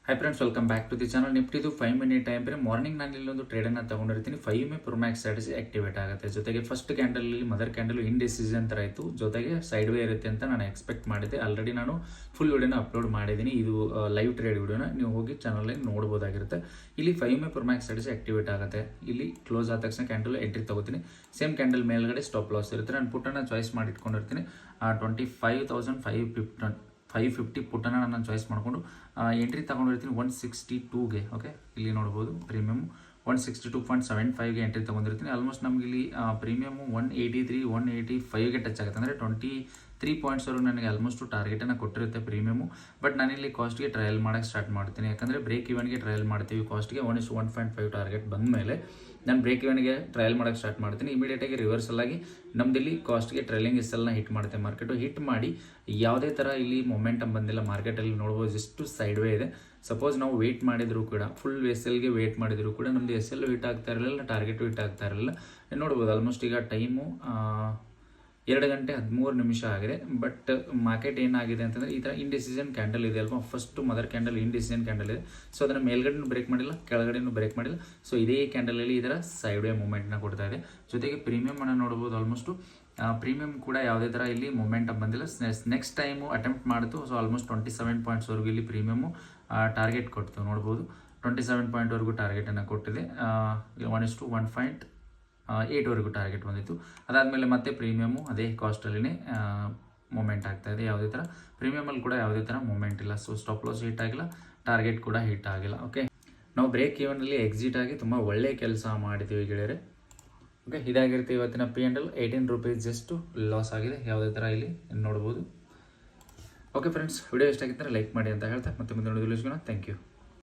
High friends, welcome back to the channel. ನಿಫ್ಟಿದು 5 minute time frame morning ನಾನು ಇಲ್ಲೊಂದು ಟ್ರೇಡನ್ನು ತಗೊಂಡಿರ್ತೀನಿ. 5 ಮೇ ಪ್ರೊಮ್ಯಾಕ್ಸ್ ಸ್ಟ್ರಾಟಜಿ ಆಕ್ಟಿವೇಟ್ ಆಗುತ್ತೆ. ಜೊತೆಗೆ ಫಸ್ಟ್ ಕ್ಯಾಂಡಲಲ್ಲಿ ಮದರ್ ಕ್ಯಾಂಡಲ್ ಇಂಡಿಸಿಷನ್ ಥರ ಇತ್ತು, ಜೊತೆಗೆ ಸೈಡ್ ವೇ ಇರುತ್ತೆ ಅಂತ ನಾನು ಎಕ್ಸ್ಪೆಕ್ಟ್ ಮಾಡಿದ್ದೆ. ಆಲ್ರೆಡಿ ನಾನು ಫುಲ್ ವಿಡಿಯೋನ ಅಪ್ಲೋಡ್ ಮಾಡಿದ್ದೀನಿ. ಇದು ಲೈವ್ ಟ್ರೇಡ್ ವಿಡಿಯೋನ ನೀವು ಹೋಗಿ ಚಾನಲಲ್ಲಿ ನೋಡ್ಬೋದಾಗಿರುತ್ತೆ. ಇಲ್ಲಿ 5 ಮೇ ಪ್ರೊಮ್ಯಾಕ್ಸ್ ಸ್ಟ್ರಾಟಜಿ ಆಕ್ಟಿವೇಟ್ ಆಗುತ್ತೆ. ಇಲ್ಲಿ ಕ್ಲೋಸ್ ಆದ ತಕ್ಷಣ ಕ್ಯಾಂಡಲ್ ಎಂಟ್ರಿ ತಗೋತೀನಿ. ಸೇಮ್ ಕ್ಯಾಂಡಲ್ ಮೇಲ್ಗಡೆ ಸ್ಟಾಪ್ ಲಾಸ್ ಇರುತ್ತೆ. ನಾನು ಪುಟ್ಟನ್ನು ಚಾಯ್ಸ್ ಮಾಡಿ ಇಟ್ಕೊಂಡಿರ್ತೀನಿ. 25,550 ಪುಟ್ಟನ್ನು ನಾನು ಚಾಯ್ಸ್ ಮಾಡಿಕೊಂಡು ಎಂಟ್ರಿ ತಗೊಂಡಿರ್ತೀನಿ 162ಗೆ. ಓಕೆ, ಇಲ್ಲಿ ನೋಡ್ಬೋದು ಪ್ರೀಮಿಯಮ್ 162.75ಗೆ ಎಂಟ್ರಿ ತೊಗೊಂಡಿರ್ತೀನಿ. ಆಲ್ಮೋಸ್ಟ್ ನಮಗೆ ಇಲ್ಲಿ ಪ್ರೀಮಿಯಮು 183, 185ಗೆ ಟಚ್ ಆಗುತ್ತೆ. ಅಂದರೆ 23 ಪಾಯಿಂಟ್ಸ್ವರೆಗೂ ನನಗೆ ಆಲ್ಮೋಸ್ಟ್ ಟಾರ್ಗೆಟನ್ನು ಕೊಟ್ಟಿರುತ್ತೆ ಪ್ರೀಮಿಯಮು. ಬಟ್ ನಾನಿಲ್ಲಿ ಕಾಸ್ಟ್ಗೆ ಟ್ರಯಲ್ ಮಾಡೋಕ್ಕೆ ಸ್ಟಾರ್ಟ್ ಮಾಡ್ತೀನಿ. ಯಾಕಂದರೆ ಬ್ರೇಕ್ ಇವನ್ಗೆ ಟ್ರಯಲ್ ಮಾಡ್ತೀವಿ. ಕಾಸ್ಟ್ಗೆ 1:1.5 ಟಾರ್ಗೆಟ್ ಬಂದ ಮೇಲೆ ನಾನು ಬ್ರೇಕ್ ಇವನ್ಗೆ ಟ್ರಯಲ್ ಮಾಡೋಕ್ಕೆ ಸ್ಟಾರ್ಟ್ ಮಾಡ್ತೀನಿ. ಇಮಿಡಿಯೇಟಾಗಿ ರಿವರ್ಸಲ್ ಆಗಿ ನಮ್ಮದಿಲ್ಲಿ ಕಾಸ್ಟ್ಗೆ ಟ್ರೈಲಿಂಗ್ ಎಸ್ಸೆಲ್ನ ಹಿಟ್ ಮಾಡುತ್ತೆ. ಮಾರ್ಕೆಟು ಹಿಟ್ ಮಾಡಿ ಯಾವುದೇ ಥರ ಇಲ್ಲಿ ಮೊಮೆಂಟಮ್ ಬಂದಿಲ್ಲ. ಮಾರ್ಕೆಟಲ್ಲಿ ನೋಡ್ಬೋದು ಜಸ್ಟ್ ಸೈಡ್ ವೇ ಇದೆ. ಸಪೋಸ್ ನಾವು ವೆಯ್ಟ್ ಮಾಡಿದರೂ ಕೂಡ, ಫುಲ್ ಎಸ್ಸೆಲ್ಗೆ ವೆಯ್ಟ್ ಮಾಡಿದರೂ ಕೂಡ ನಮ್ಮದು ಎಸ್ಸೆಲ್ ಹಿಟ್ ಆಗ್ತಾ ಇರಲಿಲ್ಲ, ಟಾರ್ಗೆಟು ಹಿಟ್ ಆಗ್ತಾ ಇರಲಿಲ್ಲ. ನೋಡ್ಬೋದು ಆಲ್ಮೋಸ್ಟ್ ಈಗ ಟೈಮು 2 ಗಂಟೆ 13 ನಿಮಿಷ ಆಗಿದೆ. ಬಟ್ ಮಾರ್ಕೆಟ್ ಏನಾಗಿದೆ ಅಂತಂದರೆ ಈ ಥರ ಇಂಡಿಸಿಷನ್ ಕ್ಯಾಂಡಲ್ ಇದೆ ಅಲ್ವಾ, first mother candle indecision candle ಇದೆ. ಸೊ ಅದನ್ನು ಮೇಲ್ಗಡೆನೂ ಬ್ರೇಕ್ ಮಾಡಿಲ್ಲ, ಕೆಳಗಡೆನೂ ಬ್ರೇಕ್ ಮಾಡಿಲ್ಲ. ಸೊ ಇದೇ ಕ್ಯಾಂಡಲಲ್ಲಿ ಈ ಥರ ಸೈಡ್ ವೇ ಮೂಮೆಂಟ್ನ ಕೊಡ್ತಾ ಇದೆ. ಜೊತೆಗೆ ಪ್ರೀಮಿಯಮನ್ನು ನೋಡ್ಬೋದು. ಆಲ್ಮೋಸ್ಟು ಪ್ರೀಮಿಯಮ್ ಕೂಡ ಯಾವುದೇ ಥರ ಇಲ್ಲಿ ಮೊಮೆಂಟಮ್ ಬಂದಿಲ್ಲ. ನೆಕ್ಸ್ಟ್ ಟೈಮು ಅಟೆಂಪ್ಟ್ ಮಾಡಿತು. ಸೊ ಆಲ್ಮೋಸ್ಟ್ 27 ಪಾಯಿಂಟ್ಸ್ವರೆಗೂ ಇಲ್ಲಿ ಪ್ರೀಮಿಯಮು ಟಾರ್ಗೆಟ್ ಕೊಡ್ತು. ನೋಡ್ಬೋದು 27 ಪಾಯಿಂಟ್ವರೆಗೂ ಟಾರ್ಗೆಟನ್ನು ಕೊಟ್ಟಿದೆ. 1:1.8ವರೆಗೂ ಟಾರ್ಗೆಟ್ ಬಂದಿತ್ತು. ಅದಾದಮೇಲೆ ಮತ್ತೆ ಪ್ರೀಮಿಯಮು ಅದೇ ಕಾಸ್ಟಲ್ಲಿನೇ ಮೂಮೆಂಟ್ ಆಗ್ತಾ ಇದೆ. ಯಾವುದೇ ಥರ ಪ್ರೀಮಿಯಮಲ್ಲಿ ಕೂಡ ಯಾವುದೇ ಥರ ಮೂಮೆಂಟ್ ಇಲ್ಲ. ಸೊ ಸ್ಟಾಪ್ ಲಾಸ್ ಹಿಟ್ ಆಗಿಲ್ಲ, ಟಾರ್ಗೆಟ್ ಕೂಡ ಹಿಟ್ ಆಗಿಲ್ಲ. ಓಕೆ, ನಾವು ಬ್ರೇಕ್ ಇವನಲ್ಲಿ ಎಕ್ಸಿಟ್ ಆಗಿ ತುಂಬ ಒಳ್ಳೆಯ ಕೆಲಸ ಮಾಡಿದ್ದೀವಿ ಗೆಳೆಯರೆ. ಓಕೆ, ಇದಾಗಿರುತ್ತೆ ಇವತ್ತಿನ P&L. 18 ರೂಪೀಸ್ ಜಸ್ಟು ಲಾಸ್ ಆಗಿದೆ. ಯಾವುದೇ ಥರ ಇಲ್ಲಿ ನೋಡ್ಬೋದು. ಓಕೆ ಫ್ರೆಂಡ್ಸ್, ವಿಡಿಯೋ ಇಷ್ಟ ಆಗಿದ್ದರೆ ಲೈಕ್ ಮಾಡಿ ಅಂತ ಹೇಳ್ತಾ ಮತ್ತೆ ಮುಂದೆ ನೋಡೋದು. Thank you.